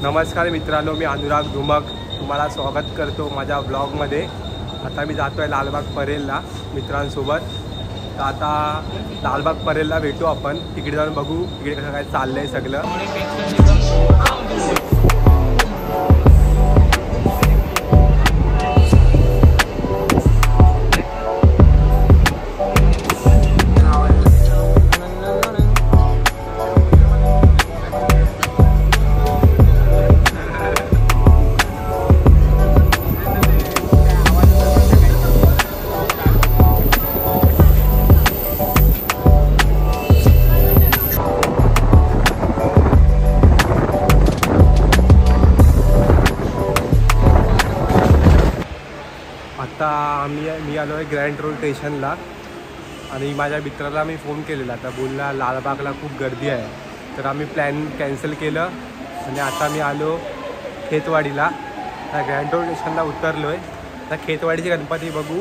नमस्कार मित्रांनो, मी अनुराग धुमक तुम्हाला स्वागत करतो माझ्या ब्लॉगमध्ये। आता मी जातो आहे लालबाग परेलला मित्रांसोबत। तर आता लालबाग परेलला भेटू आपण, तिकडे जाऊन बघू तिकडे कसं काय चाललं आहे सगळं। आता मी आलो आहे ग्रँड रोड स्टेशनला आणि माझ्या मित्राला मी फोन केलेला, तर बोलला लालबागला खूप गर्दी आहे, तर आम्ही प्लॅन कॅन्सल केलं आणि आता मी आलो खेतवाडीला। त्या ग्रँड रोड स्टेशनला उतरलो आहे। आता खेतवाडीचे गणपती बघू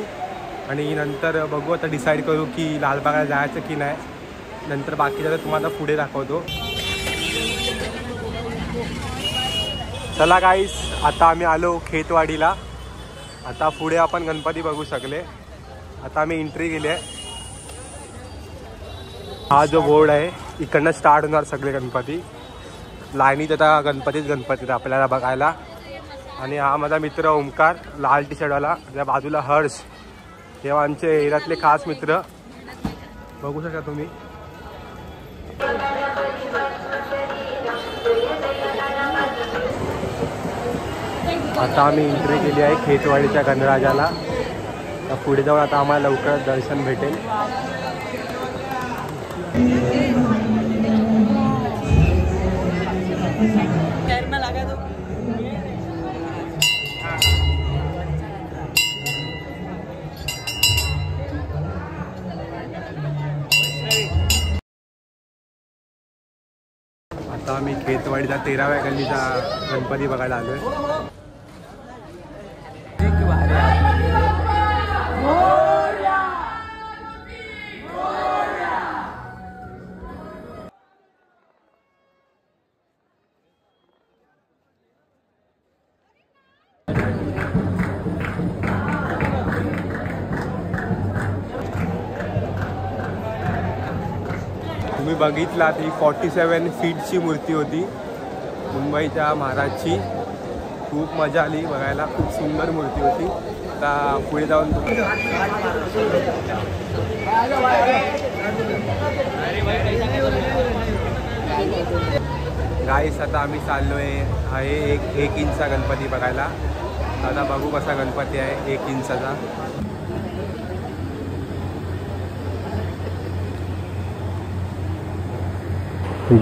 आणि नंतर बघू, आता डिसाईड करू की लालबागला जायचं की नाही। नंतर बाकीचं तुम्हाला पुढे दाखवतो। चला गाईस, आता आम्ही आलो खेतवाडीला। आता पुढे आपण गणपती बघू शकले। आता आम्ही एंट्री केली आहे। हा जो बोर्ड आहे इकडनं स्टार्ट होणार सगळे गणपती। लाईनीत आता गणपती आपल्याला बघायला। आणि हा माझा मित्र ओमकार, लाल टी शर्टवाला, त्या बाजूला हर्ष, हे आमचे एरियातले खास मित्र बघू शकता तुम्ही। आता आम्ही एंट्री केली आहे खेतवाडीच्या गणराजाला। पुढे जाऊन आता आम्हाला लवकरच दर्शन भेटेल। आता आम्ही खेतवाडीचा 13व्या गल्लीचा गणपती बघायला आलोय। तुम्ही बघितला ती 47 फीटची मूर्ती होती मुंबईच्या महाराजची। खूप मजा आली बघायला, खूप सुंदर मूर्ती होती। आता पुढे जाऊन गाईस, आता आम्ही चाललो आहे एक इंचचा गणपती बघायला। आता बघू कसा गणपती आहे 1 इंचाचा।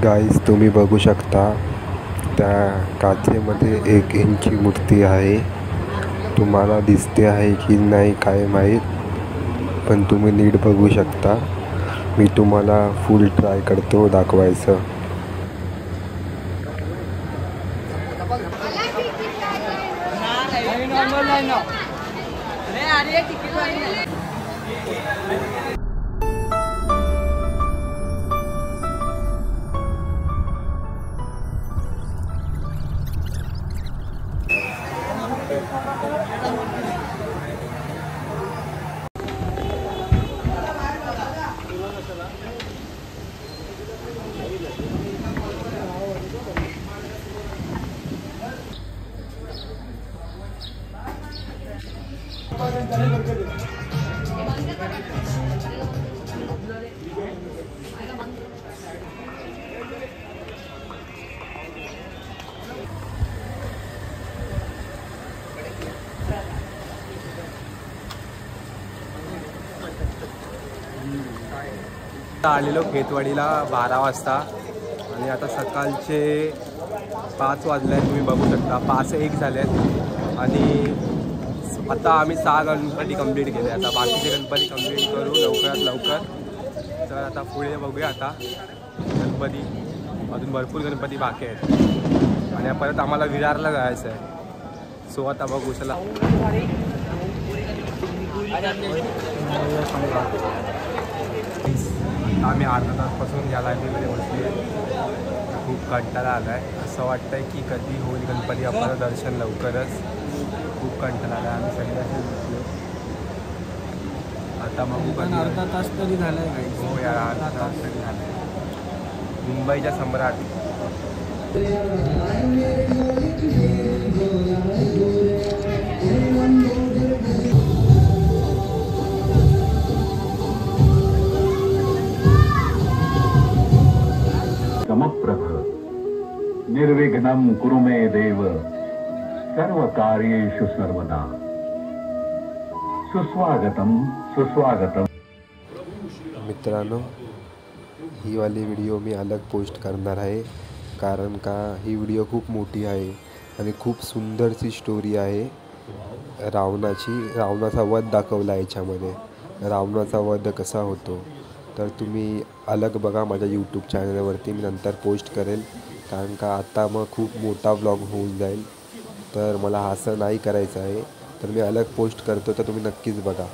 गाईस, तुम्ही बघू शकता त्या काचेमध्ये 1 इंची मूर्ती आहे। तुम्हाला दिसते आहे की नाही काय माहीत, पण तुम्ही नीट बघू शकता। मी तुम्हाला फुल ट्राय करतो दाखवायचं। आलेलो खेतवाडीला 12 वाजता आणि आता सकाळचे 5 वाजले आहेत। तुम्ही बघू शकता 5:01 झाले आहेत आणि आता आम्ही 6 गणपती कंप्लीट केले। आता बाकीचे गणपती कंप्लीट करू लवकरात लवकर। तर आता पुढे बघूया, आता गणपती अजून भरपूर गणपती बाकी आहेत आणि परत आम्हाला विरारला जायचं आहे। सो आता बघू, चला। आम्ही अर्धा तासपासून या लाईनीमध्ये बसले, खूप कंटाळा आला आहे. असं वाटतंय की कधी होईल गणपती बाप्पाचं दर्शन लवकरच. खूप कंटाळा आला आहे. आम्ही सगळे असे बसलो. आता मग अर्धा तास तरी झाला आहे. हो यार, अर्धा तास तरी झाला आहे. मुंबईच्या सम्राट समप्रभ निर्विघ्नं कुरु मे देव सर्व कार्येषु सर्वदा. सुस्वागतम सुस्वागतम. मित्रांनो, ही वाली व्हिडिओ मी अलग पोस्ट करणार आहे, कारण का ही व्हिडिओ खूप मोठी आहे आणि खूप सुंदरची स्टोरी आहे. रावणाचा वध दाखवला आहे याच्यामध्ये. रावणाचा वध कसा होतो तर तुम्ही अलग बघा माझ्या यूट्यूब चॅनलवरती. मी नंतर पोस्ट करेल, कारण का आता मग खूप मोठा व्लॉग होऊन जाईल, तर मला असं नाही करायचं आहे. तर मी अलग पोस्ट करतो, तर तुम्ही नक्कीच बघा.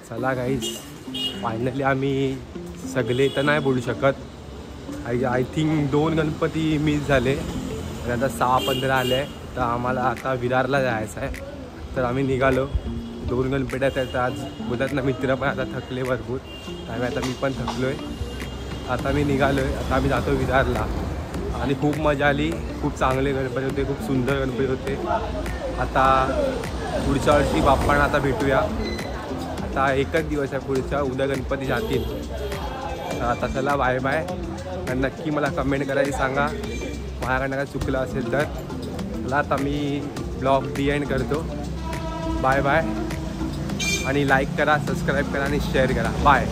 चला गाईज, फायनली आम्ही सगळे तर नाही बोलू शकत. आय थिंक 2 गणपती मिस झाले आणि आता 6-15 आले. तर आम्हाला आता विरारला जायचं आहे. तर आम्ही निघालो. 2 गणपती आहेत आज. बोलतात ना, मित्र पण आता थकले भरपूर. त्यामुळे आता मी पण थकलो आहे. आता मी निघालो आहे. आता आम्ही जातो विरारला. आणि खूप मजा आली. खूप चांगले गणपती होते, खूप सुंदर गणपती होते. आता पुढच्या वर्षी बाप्पांना आता भेटूया. आता एकच दिवस आहे पुढच्या, उद्या गणपती जातील. तर आता चला, बाय बाय. आणि नक्की मला कमेंट करायची सांगा माझ्याकडनं काय चुकलं असेल तर. मला आता मी ब्लॉग एंड करतो. Bye bye. आणि लाईक करा, सबस्क्राईब करा आणि शेअर करा. बाय.